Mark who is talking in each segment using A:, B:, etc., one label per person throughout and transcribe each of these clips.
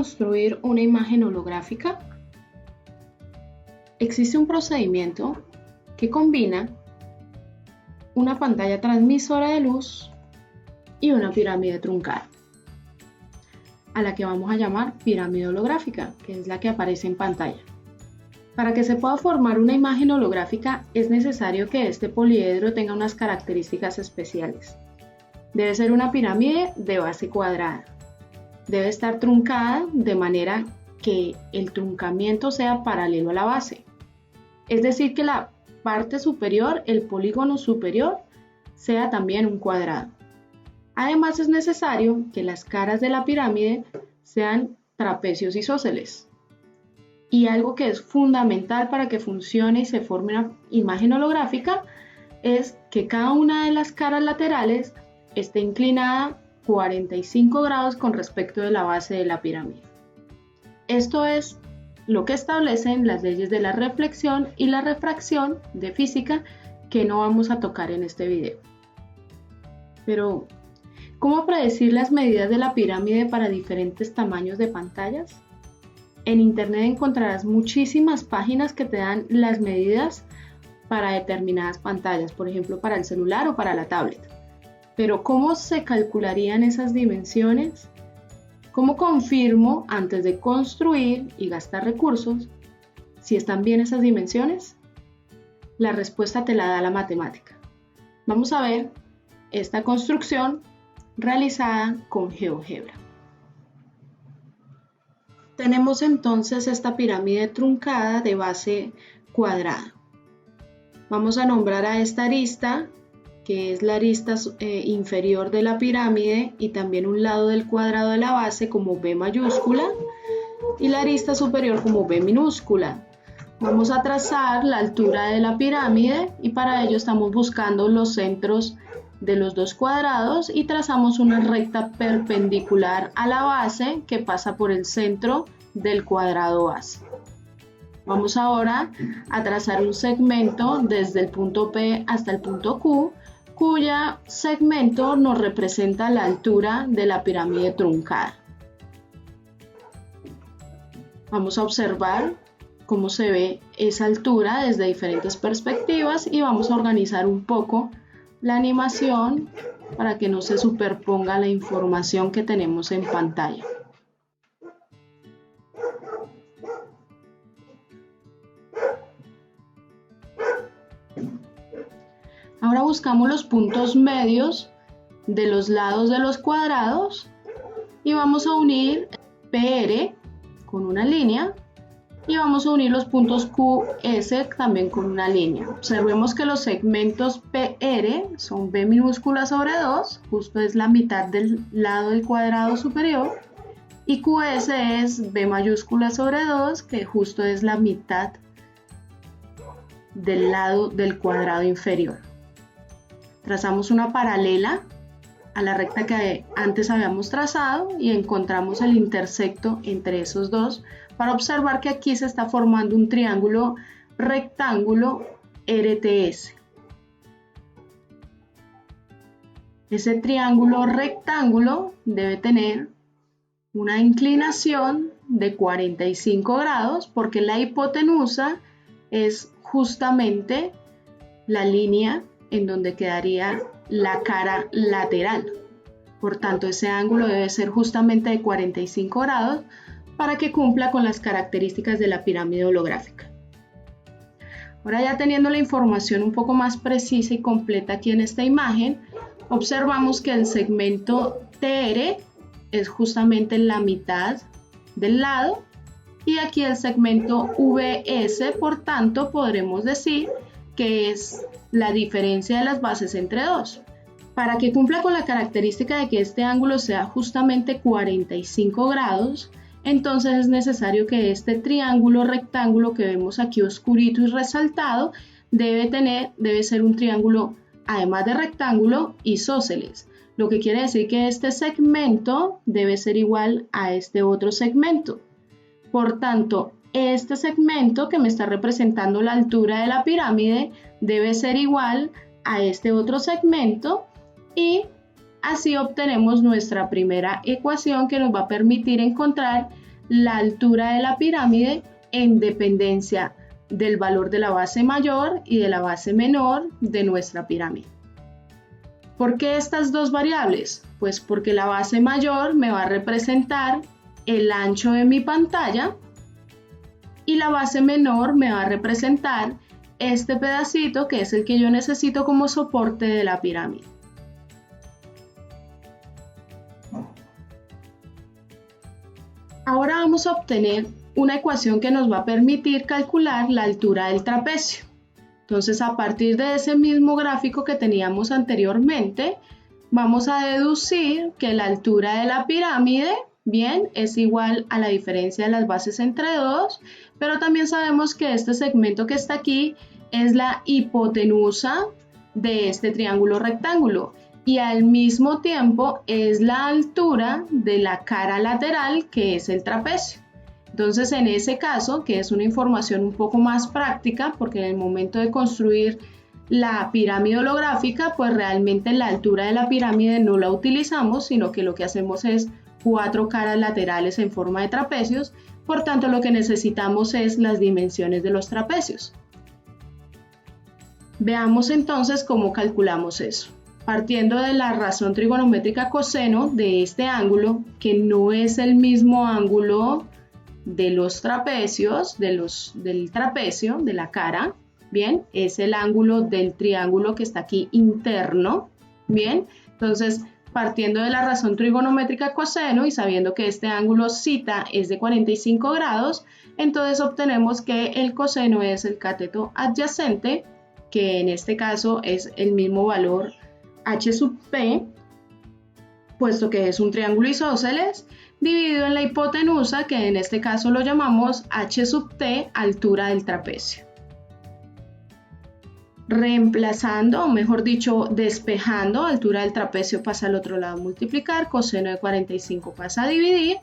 A: construir una imagen holográfica? Existe un procedimiento que combina una pantalla transmisora de luz y una pirámide truncada, a la que vamos a llamar pirámide holográfica, que es la que aparece en pantalla. Para que se pueda formar una imagen holográfica es necesario que este poliedro tenga unas características especiales. Debe ser una pirámide de base cuadrada. Debe estar truncada de manera que el truncamiento sea paralelo a la base. Es decir, que la parte superior, el polígono superior, sea también un cuadrado. Además, es necesario que las caras de la pirámide sean trapecios isósceles. Y algo que es fundamental para que funcione y se forme una imagen holográfica es que cada una de las caras laterales esté inclinada 45 grados con respecto de la base de la pirámide. Esto es lo que establecen las leyes de la reflexión y la refracción de física que no vamos a tocar en este video. Pero, ¿cómo predecir las medidas de la pirámide para diferentes tamaños de pantallas? En internet encontrarás muchísimas páginas que te dan las medidas para determinadas pantallas, por ejemplo para el celular o para la tablet. Pero ¿cómo se calcularían esas dimensiones? ¿Cómo confirmo antes de construir y gastar recursos si están bien esas dimensiones? La respuesta te la da la matemática. Vamos a ver esta construcción realizada con GeoGebra. Tenemos entonces esta pirámide truncada de base cuadrada. Vamos a nombrar a esta arista, que es la arista inferior de la pirámide y también un lado del cuadrado de la base como B mayúscula y la arista superior como B minúscula. Vamos a trazar la altura de la pirámide y para ello estamos buscando los centros de los dos cuadrados y trazamos una recta perpendicular a la base que pasa por el centro del cuadrado base. Vamos ahora a trazar un segmento desde el punto P hasta el punto Q, cuyo segmento nos representa la altura de la pirámide truncada. Vamos a observar cómo se ve esa altura desde diferentes perspectivas y vamos a organizar un poco la animación para que no se superponga la información que tenemos en pantalla. Ahora buscamos los puntos medios de los lados de los cuadrados y vamos a unir PR con una línea y vamos a unir los puntos QS también con una línea. Observemos que los segmentos PR son B minúscula sobre 2, justo es la mitad del lado del cuadrado superior, y QS es B mayúscula sobre 2, que justo es la mitad del lado del cuadrado inferior. Trazamos una paralela a la recta que antes habíamos trazado y encontramos el intersecto entre esos dos para observar que aquí se está formando un triángulo rectángulo RTS. Ese triángulo rectángulo debe tener una inclinación de 45 grados porque la hipotenusa es justamente la línea en donde quedaría la cara lateral. Por tanto, ese ángulo debe ser justamente de 45 grados para que cumpla con las características de la pirámide holográfica. Ahora ya teniendo la información un poco más precisa y completa aquí en esta imagen, observamos que el segmento TR es justamente la mitad del lado y aquí el segmento VS, por tanto, podremos decir que es la diferencia de las bases entre dos. Para que cumpla con la característica de que este ángulo sea justamente 45 grados, entonces es necesario que este triángulo rectángulo que vemos aquí oscurito y resaltado debe ser un triángulo, además de rectángulo, isósceles, lo que quiere decir que este segmento debe ser igual a este otro segmento. Por tanto, este segmento que me está representando la altura de la pirámide debe ser igual a este otro segmento y así obtenemos nuestra primera ecuación que nos va a permitir encontrar la altura de la pirámide en dependencia del valor de la base mayor y de la base menor de nuestra pirámide. ¿Por qué estas dos variables? Pues porque la base mayor me va a representar el ancho de mi pantalla y la base menor me va a representar este pedacito que es el que yo necesito como soporte de la pirámide. Ahora vamos a obtener una ecuación que nos va a permitir calcular la altura del trapecio. Entonces, a partir de ese mismo gráfico que teníamos anteriormente, vamos a deducir que la altura de la pirámide, bien, es igual a la diferencia de las bases entre dos, pero también sabemos que este segmento que está aquí es la hipotenusa de este triángulo rectángulo y al mismo tiempo es la altura de la cara lateral que es el trapecio. Entonces, en ese caso, que es una información un poco más práctica, porque en el momento de construir la pirámide holográfica, pues realmente la altura de la pirámide no la utilizamos, sino que lo que hacemos es 4 caras laterales en forma de trapecios, por tanto lo que necesitamos es las dimensiones de los trapecios. Veamos entonces cómo calculamos eso. Partiendo de la razón trigonométrica coseno de este ángulo, que no es el mismo ángulo de los trapecios, del trapecio, de la cara, bien, es el ángulo del triángulo que está aquí interno, bien, entonces partiendo de la razón trigonométrica coseno y sabiendo que este ángulo θ es de 45 grados, entonces obtenemos que el coseno es el cateto adyacente, que en este caso es el mismo valor h sub p, puesto que es un triángulo isósceles, dividido en la hipotenusa, que en este caso lo llamamos h sub t, altura del trapecio. Reemplazando, o mejor dicho, despejando, altura del trapecio pasa al otro lado a multiplicar, coseno de 45 pasa a dividir,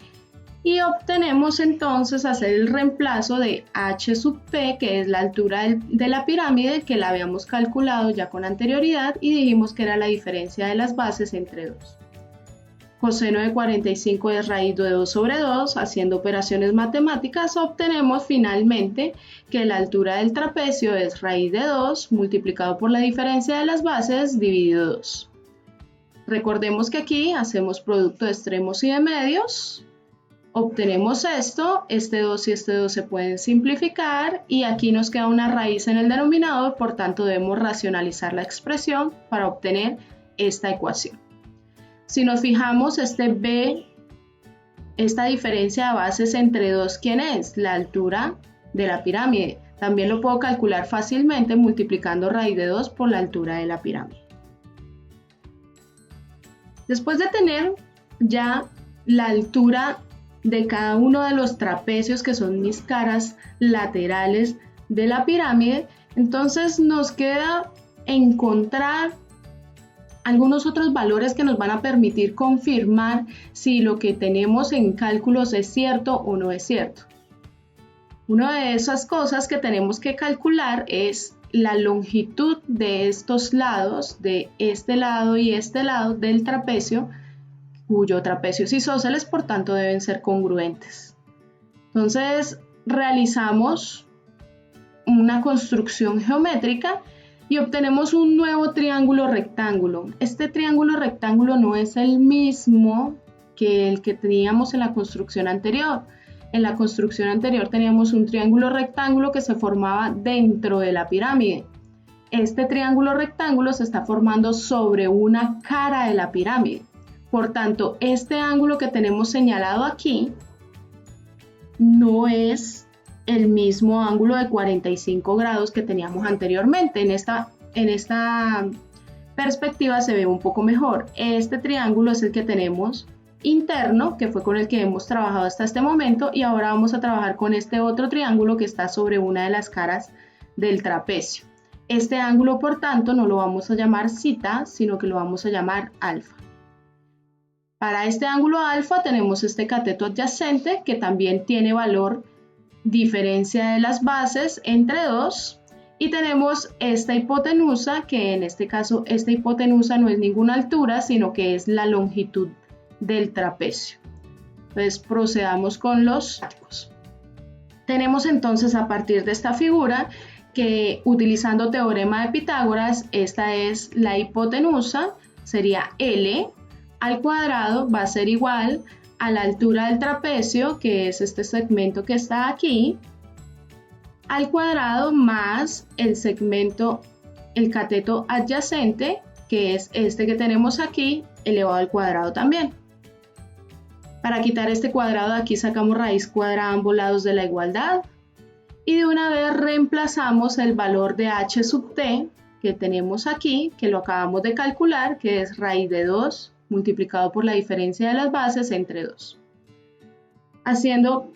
A: y obtenemos entonces hacer el reemplazo de h sub p, que es la altura de la pirámide, que la habíamos calculado ya con anterioridad y dijimos que era la diferencia de las bases entre dos. Coseno de 45 es raíz de 2 sobre 2, haciendo operaciones matemáticas obtenemos finalmente que la altura del trapecio es raíz de 2 multiplicado por la diferencia de las bases dividido 2. Recordemos que aquí hacemos producto de extremos y de medios, obtenemos esto, este 2 y este 2 se pueden simplificar y aquí nos queda una raíz en el denominador, por tanto debemos racionalizar la expresión para obtener esta ecuación. Si nos fijamos, este B, esta diferencia de bases entre dos, ¿quién es? La altura de la pirámide. También lo puedo calcular fácilmente multiplicando raíz de 2 por la altura de la pirámide. Después de tener ya la altura de cada uno de los trapecios, que son mis caras laterales de la pirámide, entonces nos queda encontrar algunos otros valores que nos van a permitir confirmar si lo que tenemos en cálculos es cierto o no es cierto. Una de esas cosas que tenemos que calcular es la longitud de estos lados, de este lado y este lado del trapecio, cuyo trapecio es isósceles, por tanto deben ser congruentes. Entonces realizamos una construcción geométrica y obtenemos un nuevo triángulo rectángulo. Este triángulo rectángulo no es el mismo que el que teníamos en la construcción anterior. En la construcción anterior teníamos un triángulo rectángulo que se formaba dentro de la pirámide. Este triángulo rectángulo se está formando sobre una cara de la pirámide. Por tanto, este ángulo que tenemos señalado aquí no es el mismo ángulo de 45 grados que teníamos anteriormente. En esta perspectiva se ve un poco mejor. Este triángulo es el que tenemos interno, que fue con el que hemos trabajado hasta este momento, y ahora vamos a trabajar con este otro triángulo que está sobre una de las caras del trapecio. Este ángulo, por tanto, no lo vamos a llamar θ, sino que lo vamos a llamar alfa. Para este ángulo alfa tenemos este cateto adyacente que también tiene valor diferencia de las bases entre 2 y tenemos esta hipotenusa, que en este caso esta hipotenusa no es ninguna altura, sino que es la longitud del trapecio. Pues procedamos con los gráficos. Tenemos entonces a partir de esta figura que utilizando teorema de Pitágoras, esta es la hipotenusa, sería L al cuadrado va a ser igual a la altura del trapecio, que es este segmento que está aquí, al cuadrado más el segmento, el cateto adyacente, que es este que tenemos aquí, elevado al cuadrado también. Para quitar este cuadrado de aquí sacamos raíz cuadrada a ambos lados de la igualdad y de una vez reemplazamos el valor de h sub t que tenemos aquí, que lo acabamos de calcular, que es raíz de 2 multiplicado por la diferencia de las bases entre 2. Haciendo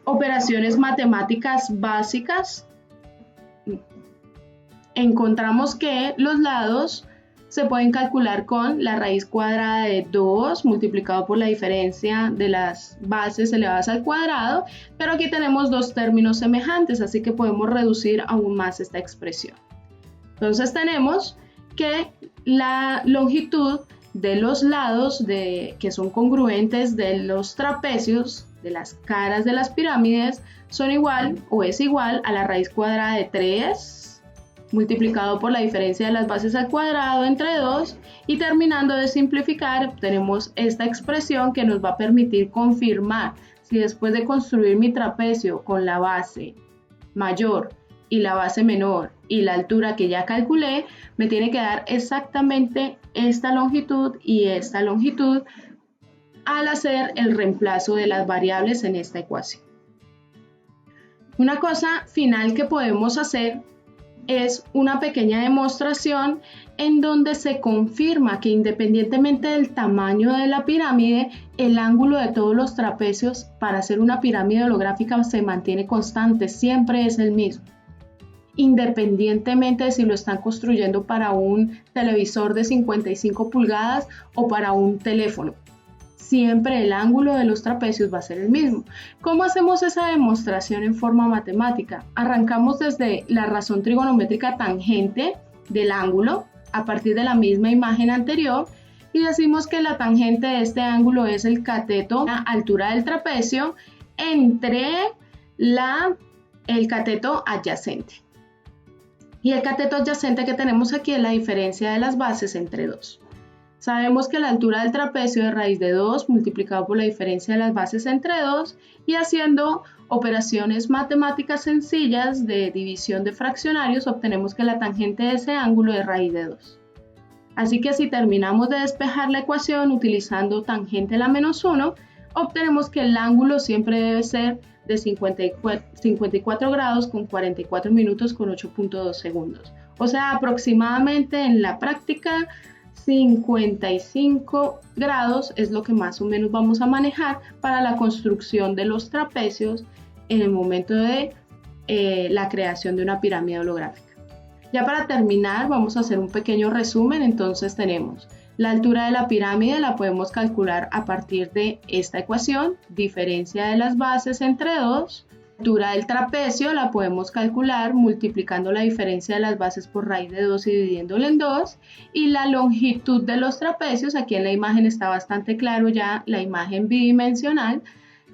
A: operaciones matemáticas básicas, encontramos que los lados se pueden calcular con la raíz cuadrada de 2 multiplicado por la diferencia de las bases elevadas al cuadrado, pero aquí tenemos dos términos semejantes, así que podemos reducir aún más esta expresión. Entonces tenemos que la longitud de los lados que son congruentes de los trapecios, de las caras de las pirámides, son igual o es igual a la raíz cuadrada de 3 multiplicado por la diferencia de las bases al cuadrado entre 2 y terminando de simplificar obtenemos esta expresión que nos va a permitir confirmar si después de construir mi trapecio con la base mayor y la base menor y la altura que ya calculé, me tiene que dar exactamente esta longitud y esta longitud al hacer el reemplazo de las variables en esta ecuación. Una cosa final que podemos hacer es una pequeña demostración en donde se confirma que independientemente del tamaño de la pirámide, el ángulo de todos los trapecios para hacer una pirámide holográfica se mantiene constante, siempre es el mismo. Independientemente de si lo están construyendo para un televisor de 55 pulgadas o para un teléfono. Siempre el ángulo de los trapecios va a ser el mismo. ¿Cómo hacemos esa demostración en forma matemática? Arrancamos desde la razón trigonométrica tangente del ángulo a partir de la misma imagen anterior y decimos que la tangente de este ángulo es el cateto, la altura del trapecio, entre el cateto adyacente. Y el cateto adyacente que tenemos aquí es la diferencia de las bases entre 2. Sabemos que la altura del trapecio es raíz de 2 multiplicado por la diferencia de las bases entre 2 y haciendo operaciones matemáticas sencillas de división de fraccionarios obtenemos que la tangente de ese ángulo es raíz de 2. Así que si terminamos de despejar la ecuación utilizando tangente a la menos 1, obtenemos que el ángulo siempre debe ser de 54 grados con 44 minutos con 8.2 segundos. O sea, aproximadamente en la práctica 55 grados es lo que más o menos vamos a manejar para la construcción de los trapecios en el momento de la creación de una pirámide holográfica. Ya para terminar vamos a hacer un pequeño resumen. Entonces tenemos la altura de la pirámide, la podemos calcular a partir de esta ecuación, diferencia de las bases entre 2. La altura del trapecio la podemos calcular multiplicando la diferencia de las bases por raíz de 2 y dividiéndolo en 2. Y la longitud de los trapecios, aquí en la imagen está bastante claro ya la imagen bidimensional.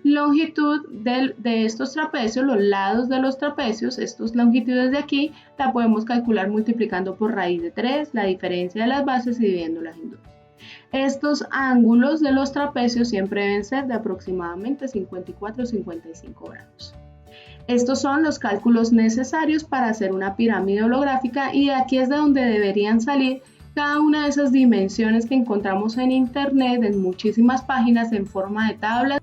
A: Longitud de estos trapecios, los lados de los trapecios, estas longitudes de aquí, la podemos calcular multiplicando por raíz de 3, la diferencia de las bases y dividiéndolas en 2. Estos ángulos de los trapecios siempre deben ser de aproximadamente 54 o 55 grados. Estos son los cálculos necesarios para hacer una pirámide holográfica y aquí es de donde deberían salir cada una de esas dimensiones que encontramos en internet en muchísimas páginas en forma de tablas.